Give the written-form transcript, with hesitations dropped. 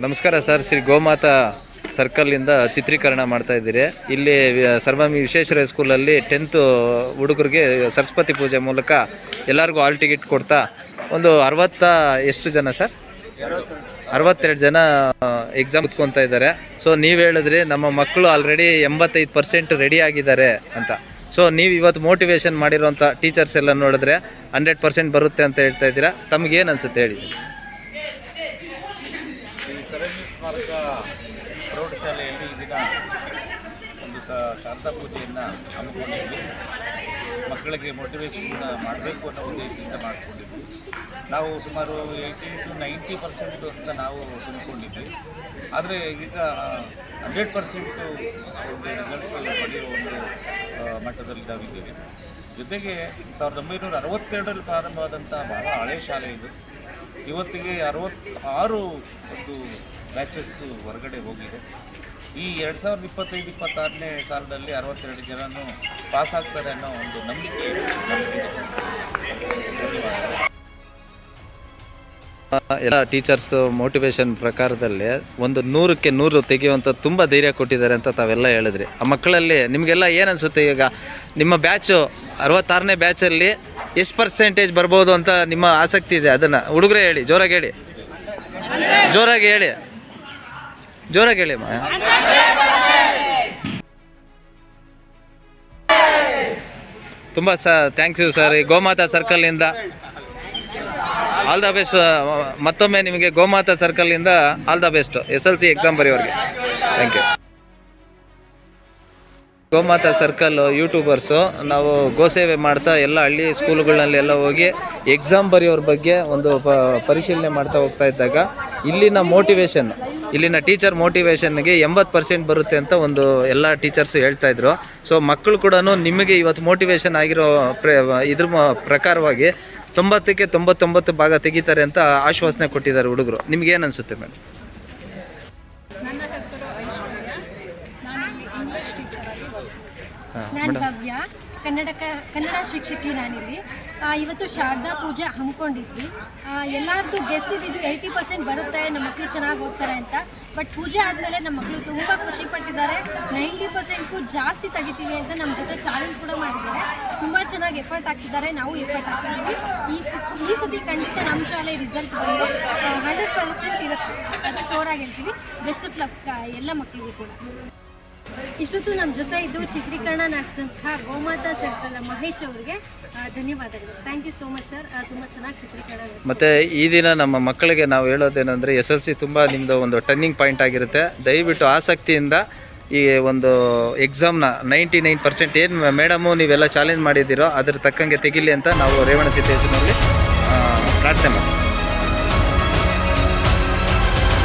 ನಮಸ್ಕಾರ ಸರ್. ಶ್ರೀ ಗೋಮಾತಾ ಸರ್ಕಲಿಂದ ಚಿತ್ರೀಕರಣ ಮಾಡ್ತಾ ಇದ್ದೀರಿ. ಇಲ್ಲಿ ಸರ್ವಮಿ ವಿಶ್ವೇಶ್ವರಯ್ಯ ಸ್ಕೂಲಲ್ಲಿ 10th ಹುಡುಗರಿಗೆ ಸರಸ್ವತಿ ಪೂಜೆ ಮೂಲಕ ಎಲ್ಲರಿಗೂ ಹಾಲ್ ಟಿಕೆಟ್ ಕೊಡ್ತಾ ಒಂದು 60 ಎಷ್ಟು ಜನ ಸರ್ 62 ಜನ ಎಕ್ಸಾಮ್ ಕುತ್ಕೊತಾ ಇದ್ದಾರೆ. ಸೊ ನೀವು ಹೇಳಿದ್ರಿ ನಮ್ಮ ಮಕ್ಕಳು ಆಲ್ರೆಡಿ 85% ರೆಡಿ ಆಗಿದ್ದಾರೆ ಅಂತ. ಸೊ ನೀವು ಇವತ್ತು ಮೋಟಿವೇಶನ್ ಮಾಡಿರೋಂಥ ಟೀಚರ್ಸ್ ಎಲ್ಲ ನೋಡಿದ್ರೆ 100% ಬರುತ್ತೆ ಅಂತ ಹೇಳ್ತಾ ಇದ್ದೀರಾ. ತಮಗೇನು ಅನಿಸುತ್ತೆ ಹೇಳಿ? ಸರಂಗಿ ಸ್ಮಾರಕ ಪ್ರೌಢಶಾಲೆಯಲ್ಲಿ ಈ ದಿನ ಒಂದು ಶಾರದಾ ಪೂಜೆಯನ್ನು ಹಮ್ಮಿಕೊಂಡಿದ್ವಿ. ಮಕ್ಕಳಿಗೆ ಮೋಟಿವೇಶನ್ ಮಾಡಬೇಕು ಅನ್ನೋ ಉದ್ದೇಶದಿಂದ ಮಾಡಿಕೊಂಡಿದ್ವಿ. ನಾವು ಸುಮಾರು 80 to 90% ಅಂತ ನಾವು ತಿಳ್ಕೊಂಡಿದ್ವಿ. ಆದರೆ ಈಗ 100% ಒಂದು ರಿಸಲ್ಟ್ ಪಡೆಯುವ ಒಂದು ಮಟ್ಟದಲ್ಲಿ ನಾವಿದ್ದೀವಿ. ಜೊತೆಗೆ 1962ರಲ್ಲಿ ಪ್ರಾರಂಭವಾದಂಥ ಬಹಳ ಹಳೆ ಶಾಲೆ ಇದು. ಇವತ್ತಿಗೆ 66 ಒಂದು ಬ್ಯಾಚಸ್ಸು ಹೊರಗಡೆ ಹೋಗಿದೆ. ಈ 2025-26ನೇ ಸಾಲದಲ್ಲಿ 62 ಜನನು ಪಾಸ್ ಆಗ್ತಾರೆ ಅನ್ನೋ ಒಂದು ನಂಬಿಕೆ ನಮಗಿದೆ. ಎಲ್ಲ ಟೀಚರ್ಸ್ ಮೋಟಿವೇಶನ್ ಪ್ರಕಾರದಲ್ಲಿ ಒಂದು 100ಕ್ಕೆ 100 ತೆಗೆಯುವಂಥ ತುಂಬ ಧೈರ್ಯ ಕೊಟ್ಟಿದ್ದಾರೆ ಅಂತ ತಾವೆಲ್ಲ ಹೇಳಿದ್ರಿ. ಆ ಮಕ್ಕಳಲ್ಲಿ ನಿಮಗೆಲ್ಲ ಏನು ಅನಿಸುತ್ತೆ? ಈಗ ನಿಮ್ಮ ಬ್ಯಾಚು 66ನೇ ಬ್ಯಾಚಲ್ಲಿ ಎಷ್ಟು % ಬರ್ಬೋದು ಅಂತ ನಿಮ್ಮ ಆಸಕ್ತಿ ಇದೆ? ಅದನ್ನು ಹುಡುಗರೇ ಹೇಳಿ, ಜೋರಾಗಿ ಹೇಳಿ, ಜೋರಾಗಿ ಹೇಳಿ, ಜೋರಾಗಿ ಹೇಳಿ. ತುಂಬ ಥ್ಯಾಂಕ್ಸ್ ಯು ಸರ್. ಈ ಗೋಮಾತಾ ಸರ್ಕಲ್ನಿಂದ ಆಲ್ ದ ಬೆಸ್ಟ್. ಮತ್ತೊಮ್ಮೆ ನಿಮಗೆ ಗೋಮಾತಾ ಸರ್ಕಲ್ನಿಂದ all the best. SLC exam ಬರೆಯೋರಿಗೆ thank you. Gomata circle youtubers ನಾವು ಗೋಸೇವೆ ಮಾಡ್ತಾ ಎಲ್ಲ ಹಳ್ಳಿ ಸ್ಕೂಲುಗಳನ್ನೆಲ್ಲ ಎಲ್ಲ ಹೋಗಿ ಎಕ್ಸಾಮ್ ಬರೆಯೋರ ಬಗ್ಗೆ ಒಂದು ಪರಿಶೀಲನೆ ಮಾಡ್ತಾ ಹೋಗ್ತಾ ಇದ್ದಾಗ ಇಲ್ಲಿನ ಟೀಚರ್ ಮೋಟಿವೇಶನ್ಗೆ 80% ಬರುತ್ತೆ ಅಂತ ಒಂದು ಎಲ್ಲ ಟೀಚರ್ಸು ಹೇಳ್ತಾಯಿದ್ರು. ಸೊ ಮಕ್ಕಳು ಕೂಡ ನಿಮಗೆ ಇವತ್ತು ಮೋಟಿವೇಶನ್ ಆಗಿರೋ ಇದ್ರ ಪ್ರಕಾರವಾಗಿ 90ಕ್ಕೆ 99 ಭಾಗ ತೆಗಿತಾರೆ ಅಂತ ಆಶ್ವಾಸನೆ ಕೊಟ್ಟಿದ್ದಾರೆ ಹುಡುಗರು. ನಿಮ್ಗೇನು ಅನಿಸುತ್ತೆ ಮೇಡಮ್? ನನ್ನ ಹೆಸರು ಐಶ್ವರ್ಯ, ನಾನಿಲ್ಲಿ ಇಂಗ್ಲಿಷ್ ಟೀಚರ್ ಆಗಿ ನಾನು ಭವ್ಯ, ಕನ್ನಡ ಶಿಕ್ಷಕಿ ನಾನಿಲ್ಲಿ. ಇವತ್ತು ಶಾರದಾ ಪೂಜೆ ಹಮ್ಮಿಕೊಂಡಿದ್ವಿ. ಎಲ್ಲರದ್ದು ಗೆಸ್ ಇದ್ದಿದ್ದು 80% ಬರುತ್ತೆ, ನಮ್ಮ ಮಕ್ಕಳು ಚೆನ್ನಾಗಿ ಓದ್ತಾರೆ ಅಂತ. ಬಟ್ ಪೂಜೆ ಆದಮೇಲೆ ನಮ್ಮ ಮಕ್ಕಳು ತುಂಬ ಖುಷಿ ಪಟ್ಟಿದ್ದಾರೆ. 90%ಕ್ಕೂ ಜಾಸ್ತಿ ತೆಗಿತೀವಿ ಅಂತ ನಮ್ಮ ಜೊತೆ ಚಾಲೆಂಜ್ ಕೂಡ ಮಾಡಿದ್ದಾರೆ. ತುಂಬ ಚೆನ್ನಾಗಿ ಎಫರ್ಟ್ ಹಾಕ್ತಿದ್ದಾರೆ, ನಾವು ಎಫರ್ಟ್ ಹಾಕ್ತಿದ್ದೀವಿ. ಈ ಸತಿ ಖಂಡಿತ ನಮ್ಮ ಶಾಲೆ ರಿಸಲ್ಟ್ ಬಂದು 100% ಇರುತ್ತೆ, ಅದು ಶೋರಾಗಿ ಹೇಳ್ತೀವಿ. ಬೆಸ್ಟ್ ಆಫ್ ಲಕ್ ಎಲ್ಲ ಮಕ್ಕಳಿಗೂ ಕೂಡ. ಇಷ್ಟೊತ್ತು ನಮ್ಮ ಜೊತೆ ಇದ್ದು ಚಿತ್ರೀಕರಣ ನಡೆಸಿದಂತಹ ಗೋಮಾತಾ ಸರ್ಕಲ್ ಮಹೇಶ್ ಅವರಿಗೆ ಧನ್ಯವಾದಗಳು. Thank you so much sir. ತುಂಬ ಚೆನ್ನಾಗಿ ಚಿತ್ರೀಕರಣ. ಮತ್ತು ಈ ದಿನ ನಮ್ಮ ಮಕ್ಕಳಿಗೆ ನಾವು ಹೇಳೋದೇನೆಂದರೆ SLC ತುಂಬ ನಿಮ್ಮದು ಒಂದು ಟರ್ನಿಂಗ್ ಪಾಯಿಂಟ್ ಆಗಿರುತ್ತೆ. ದಯವಿಟ್ಟು ಆಸಕ್ತಿಯಿಂದ ಈ ಒಂದು ಎಕ್ಸಾಮ್ನ 99% ಏನು ಮೇಡಮು ನೀವೆಲ್ಲ ಚಾಲೆಂಜ್ ಮಾಡಿದ್ದೀರೋ ಅದ್ರ ತಕ್ಕಂಗೆ ತೆಗಿಲಿ ಅಂತ ನಾವು ರೇವಣ ಸಿದ್ದೇಶ್ವರಲ್ಲಿ ಪ್ರಾರ್ಥನೆ ಮಾಡ್ತೀವಿ.